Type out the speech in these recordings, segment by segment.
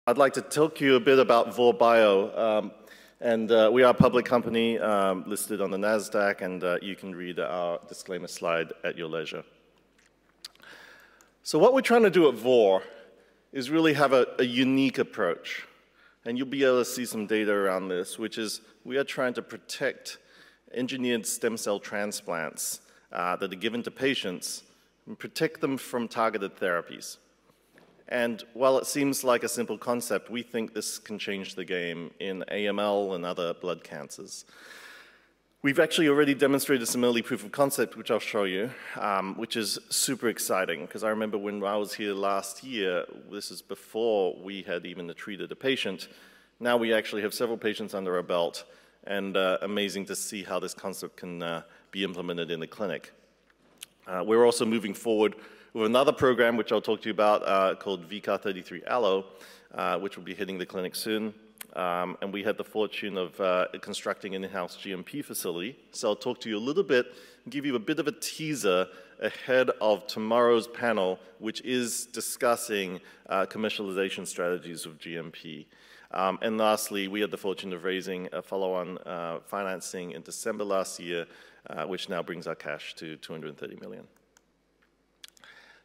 I'd like to talk to you a bit about Vor Bio. We are a public company listed on the NASDAQ, and you can read our disclaimer slide at your leisure. So what we're trying to do at Vor is really have a unique approach. And you'll be able to see some data around this, which is we are trying to protect engineered stem cell transplants that are given to patients and protect them from targeted therapies. And while it seems like a simple concept, we think this can change the game in AML and other blood cancers. We've actually already demonstrated some early proof of concept, which I'll show you, which is super exciting, because I remember when I was here last year, this is before we had even treated a patient. Now we actually have several patients under our belt, and amazing to see how this concept can be implemented in the clinic. We're also moving forward with another program, which I'll talk to you about, called VCAR33 Allo, which will be hitting the clinic soon. And we had the fortune of constructing an in-house GMP facility. So I'll talk to you a little bit and give you a bit of a teaser ahead of tomorrow's panel, which is discussing commercialization strategies of GMP. And lastly, we had the fortune of raising a follow-on financing in December last year, which now brings our cash to $230 million.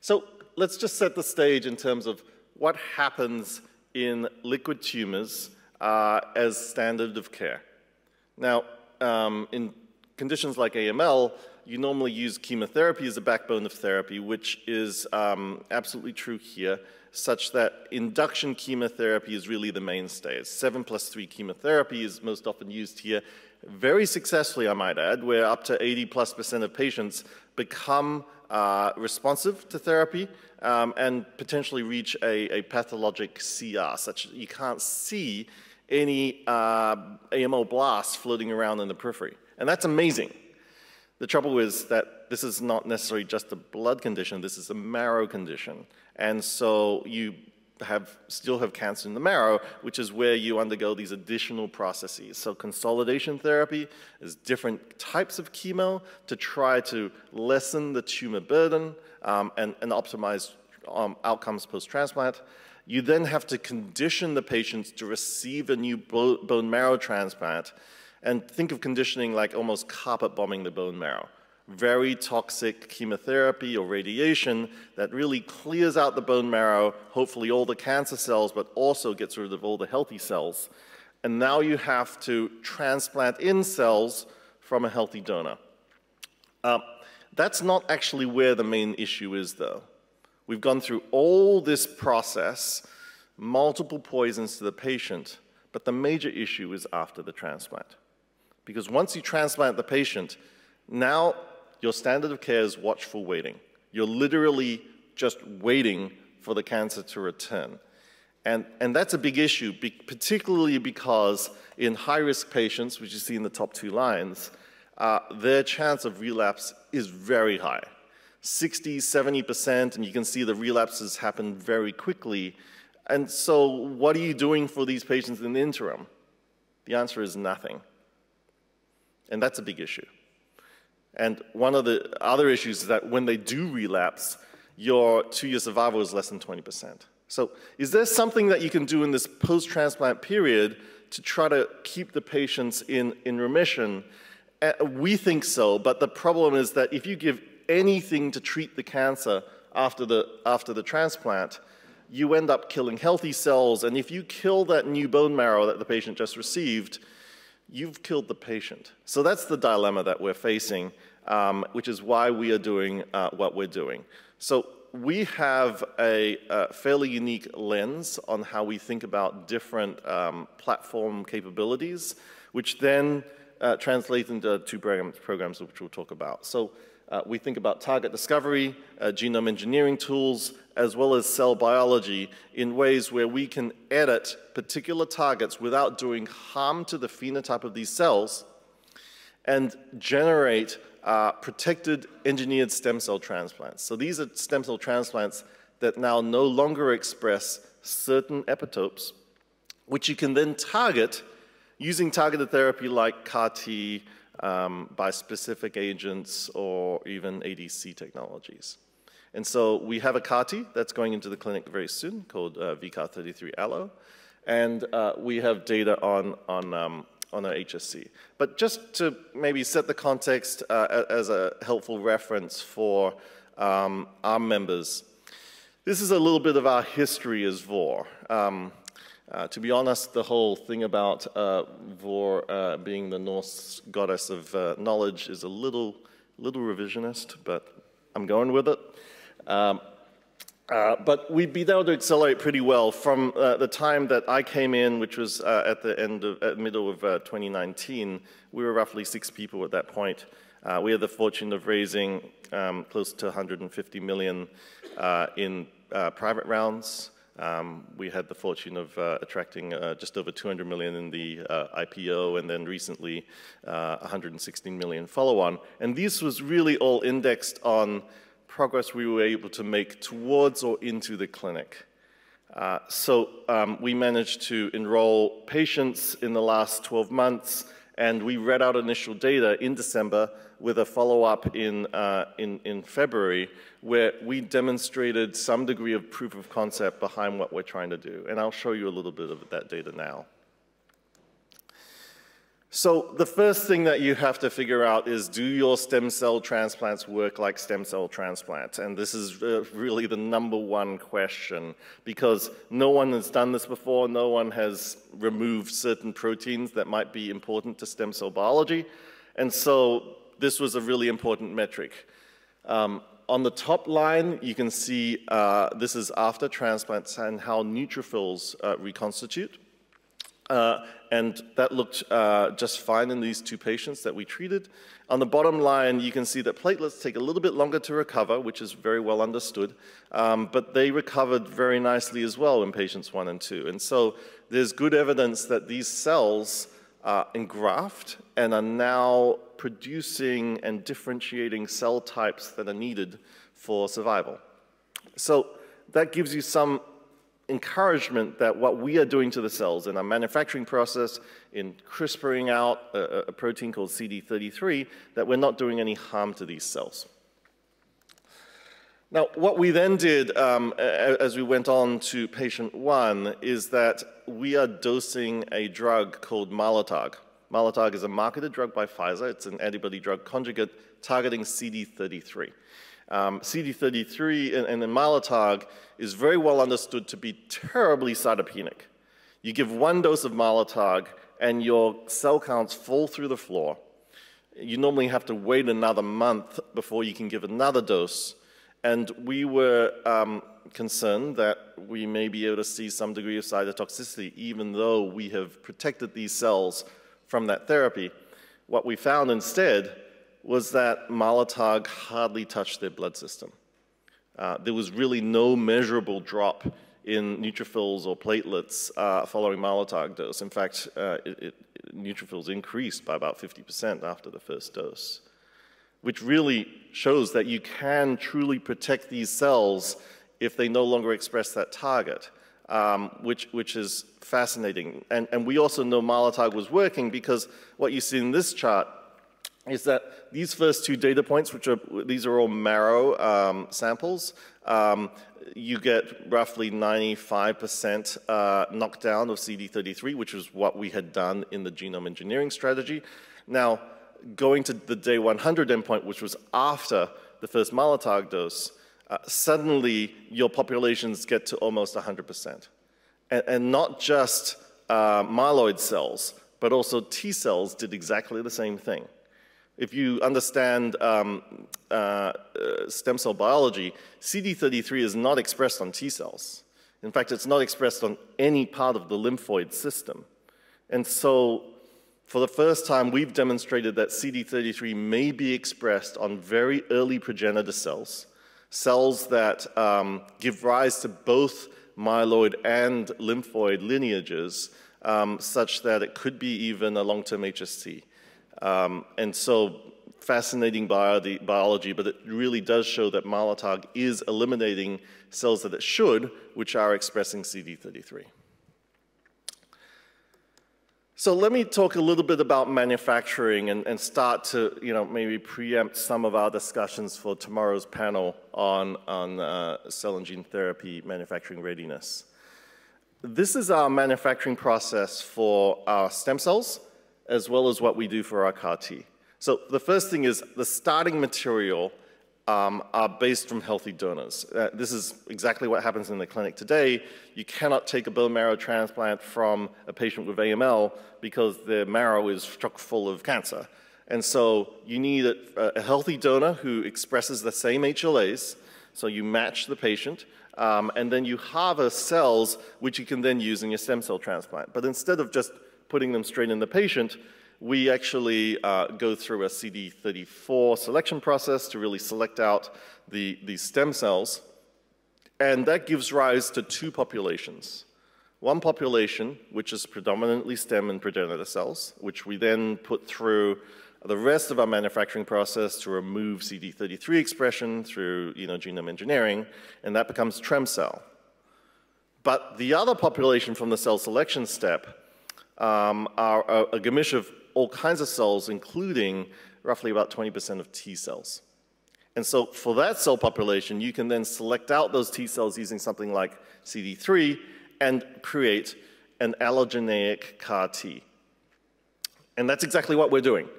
So let's just set the stage in terms of what happens in liquid tumors as standard of care. Now, in conditions like AML, you normally use chemotherapy as a backbone of therapy, which is absolutely true here, such that induction chemotherapy is really the mainstay. It's 7+3 chemotherapy is most often used here, very successfully, I might add, where up to 80+% of patients become responsive to therapy and potentially reach a pathologic CR, such that you can't see any AML blasts floating around in the periphery. And that's amazing. The trouble is that this is not necessarily just a blood condition, this is a marrow condition. And so you still have cancer in the marrow, which is where you undergo these additional processes. So consolidation therapy is different types of chemo to try to lessen the tumor burden and optimize outcomes post-transplant. You then have to condition the patients to receive a new bone marrow transplant, and think of conditioning like almost carpet bombing the bone marrow. Very toxic chemotherapy or radiation that really clears out the bone marrow, hopefully all the cancer cells, but also gets rid of all the healthy cells. And now you have to transplant in cells from a healthy donor. That's not actually where the main issue is, though. We've gone through all this process, multiple poisons to the patient, but the major issue is after the transplant. Because once you transplant the patient, now your standard of care is watchful waiting. You're literally just waiting for the cancer to return. And that's a big issue, particularly because in high-risk patients, which you see in the top two lines, their chance of relapse is very high. 60, 70%, and you can see the relapses happen very quickly. And so what are you doing for these patients in the interim? The answer is nothing. And that's a big issue. And one of the other issues is that when they do relapse, your 2-year survival is less than 20%. So is there something that you can do in this post-transplant period to try to keep the patients in remission? We think so, but the problem is that if you give anything to treat the cancer after the transplant, you end up killing healthy cells, and if you kill that new bone marrow that the patient just received, you've killed the patient. So that's the dilemma that we're facing, which is why we are doing what we're doing. So we have a fairly unique lens on how we think about different platform capabilities, which then translate into two programs which we'll talk about. So we think about target discovery, genome engineering tools, as well as cell biology in ways where we can edit particular targets without doing harm to the phenotype of these cells and generate protected engineered stem cell transplants. So these are stem cell transplants that now no longer express certain epitopes, which you can then target using targeted therapy like CAR-T, bispecific agents, or even ADC technologies. And so we have a CAR-T that's going into the clinic very soon called VCAR33 Allo, and we have data on our HSC. But just to maybe set the context as a helpful reference for our members, this is a little bit of our history as Vor. To be honest, the whole thing about Vor being the Norse goddess of knowledge is a little revisionist, but I'm going with it. But we've been able to accelerate pretty well from the time that I came in, which was at the middle of 2019. We were roughly 6 people at that point. We had the fortune of raising close to 150 million in private rounds. We had the fortune of attracting just over 200 million in the IPO, and then recently 116 million follow-on. And this was really all indexed on progress we were able to make towards or into the clinic. So we managed to enroll patients in the last 12 months, and we read out initial data in December with a follow-up in February, where we demonstrated some degree of proof of concept behind what we're trying to do. And I'll show you a little bit of that data now. So the first thing that you have to figure out is, do your stem cell transplants work like stem cell transplants? And this is really the #1 question, because no one has done this before. No one has removed certain proteins that might be important to stem cell biology. And so this was a really important metric. On the top line, you can see this is after transplants and how neutrophils reconstitute. And that looked just fine in these 2 patients that we treated. On the bottom line, you can see that platelets take a little bit longer to recover, which is very well understood, but they recovered very nicely as well in patients 1 and 2. And so there's good evidence that these cells engraft and are now producing and differentiating cell types that are needed for survival. So that gives you some encouragement that what we are doing to the cells in our manufacturing process, in CRISPRing out a protein called CD33, that we're not doing any harm to these cells. Now, what we then did as we went on to patient 1 is that we are dosing a drug called Mylotarg. Mylotarg is a marketed drug by Pfizer. It's an antibody-drug conjugate targeting CD33. CD33 and Mylotarg is very well understood to be terribly cytopenic. You give 1 dose of Mylotarg and your cell counts fall through the floor. You normally have to wait another month before you can give another dose. And we were concerned that we may be able to see some degree of cytotoxicity, even though we have protected these cells from that therapy. What we found instead was that Mylotarg hardly touched their blood system. There was really no measurable drop in neutrophils or platelets following Mylotarg dose. In fact, neutrophils increased by about 50% after the first dose, which really shows that you can truly protect these cells if they no longer express that target, which is fascinating. And we also know Mylotarg was working because what you see in this chart is that these first 2 data points, these are all marrow samples, you get roughly 95% knockdown of CD33, which is what we had done in the genome engineering strategy. Now, going to the day 100 endpoint, which was after the first Mylotarg dose, suddenly your populations get to almost 100%. And not just myeloid cells, but also T cells did exactly the same thing. If you understand stem cell biology, CD33 is not expressed on T cells. In fact, it's not expressed on any part of the lymphoid system. And so, for the first time, we've demonstrated that CD33 may be expressed on very early progenitor cells, cells that give rise to both myeloid and lymphoid lineages, such that it could be even a long-term HSC. And so, fascinating biology, but it really does show that Mylotarg is eliminating cells that it should, which are expressing CD33. So let me talk a little bit about manufacturing and start to, maybe preempt some of our discussions for tomorrow's panel on cell and gene therapy manufacturing readiness. This is our manufacturing process for our stem cells, as well as what we do for our CAR-T. So the first thing is the starting material are based from healthy donors. This is exactly what happens in the clinic today. You cannot take a bone marrow transplant from a patient with AML because their marrow is chock full of cancer. And so you need a healthy donor who expresses the same HLAs, so you match the patient, and then you harvest cells which you can then use in your stem cell transplant. But instead of just putting them straight in the patient, we actually go through a CD34 selection process to really select out the stem cells, and that gives rise to two populations. One population, which is predominantly stem and progenitor cells, which we then put through the rest of our manufacturing process to remove CD33 expression through genome engineering, and that becomes trem cell. But the other population from the cell selection step are a gamish of all kinds of cells, including roughly about 20% of T cells. And so for that cell population, you can then select out those T cells using something like CD3 and create an allogeneic CAR-T. And that's exactly what we're doing.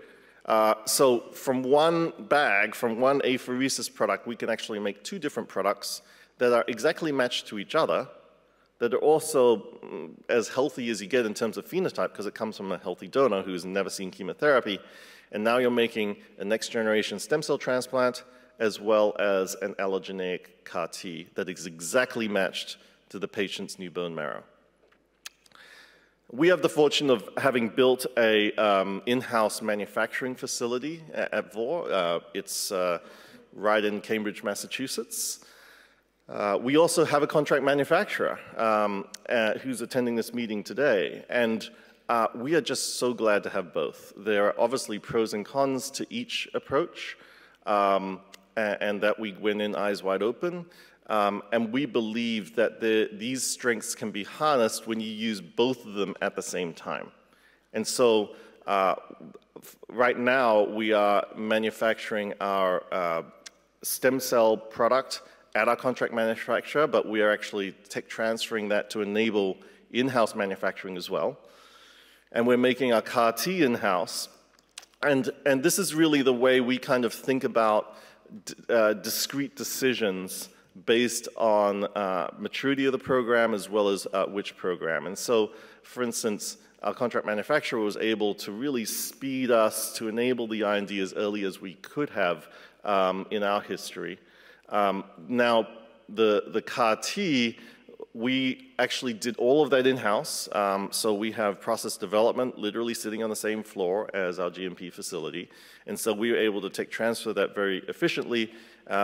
So from one bag, from one apheresis product, we can actually make two different products that are exactly matched to each other, that are also as healthy as you get in terms of phenotype because it comes from a healthy donor who's never seen chemotherapy. And now you're making a next generation stem cell transplant as well as an allogeneic CAR-T that is exactly matched to the patient's new bone marrow. We have the fortune of having built a in-house manufacturing facility at Vor. It's right in Cambridge, Massachusetts. We also have a contract manufacturer who's attending this meeting today, and we are just so glad to have both. There are obviously pros and cons to each approach, and that we went in eyes wide open, and we believe that these strengths can be harnessed when you use both of them at the same time. And so right now we are manufacturing our stem cell product at our contract manufacturer, but we are actually tech transferring that to enable in-house manufacturing as well. And we're making our CAR-T in-house. And this is really the way we kind of think about discrete decisions based on maturity of the program as well as which program. And so, for instance, our contract manufacturer was able to really speed us to enable the IND as early as we could have in our history. Now, the CAR-T, we actually did all of that in-house. So we have process development literally sitting on the same floor as our GMP facility. And so we were able to tech transfer that very efficiently,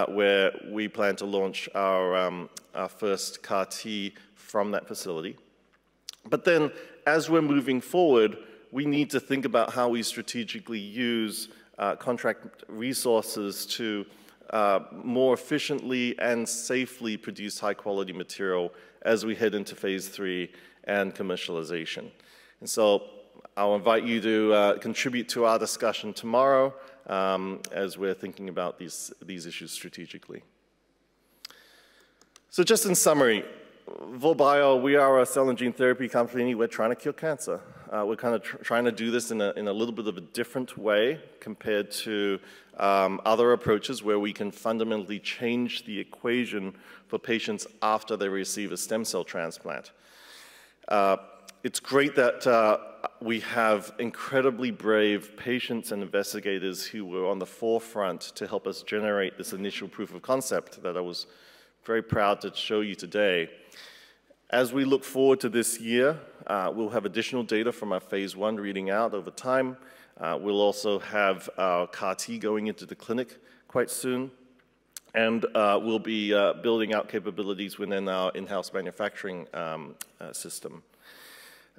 where we plan to launch our first CAR-T from that facility. But then, as we're moving forward, we need to think about how we strategically use contract resources to more efficiently and safely produce high-quality material as we head into phase 3 and commercialization. And so I'll invite you to contribute to our discussion tomorrow as we're thinking about these issues strategically. So just in summary, Vor Bio, we are a cell and gene therapy company. We're trying to cure cancer. We're kind of trying to do this in a little bit of a different way compared to other approaches where we can fundamentally change the equation for patients after they receive a stem cell transplant. It's great that we have incredibly brave patients and investigators who were on the forefront to help us generate this initial proof of concept that I was very proud to show you today. As we look forward to this year, we'll have additional data from our phase 1 reading out over time. We'll also have our CAR-T going into the clinic quite soon. And we'll be building out capabilities within our in-house manufacturing system.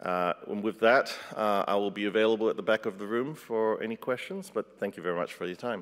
And with that, I will be available at the back of the room for any questions, but thank you very much for your time.